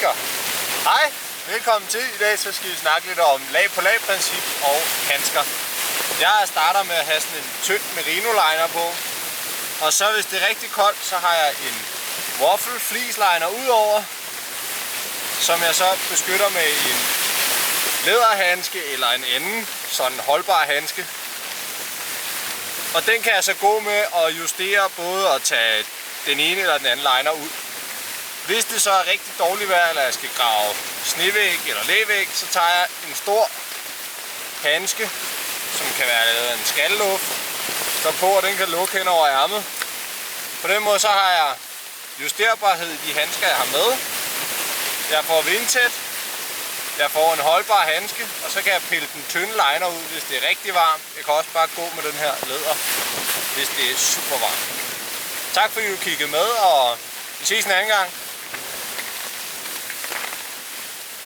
fisker. Hej, velkommen til. I dag så skal vi snakke lidt om lag på lag princip og handsker. Jeg starter med at have sådan en tynd merino-liner på. Og så hvis det er rigtig koldt, så har jeg en waffle fleece-liner udover, som jeg så beskytter med en læderhandske eller en anden sådan holdbar handske. Og den kan jeg så gå med og justere både at tage den ene eller den anden liner ud. Hvis det så er rigtig dårligt vejr, eller jeg skal grave snevæg eller lævæg, så tager jeg en stor handske, som kan være lavet af en skalluft, så på, og den kan lukke hen over ærmet. På den måde så har jeg justerbarhed i de handsker, jeg har med. Jeg får vindtæt. Jeg får en holdbar handske, og så kan jeg pille den tynde liner ud, hvis det er rigtig varmt. Jeg kan også bare gå med den her læder, hvis det er super varmt. Tak fordi du kiggede med, og vi ses en anden gang.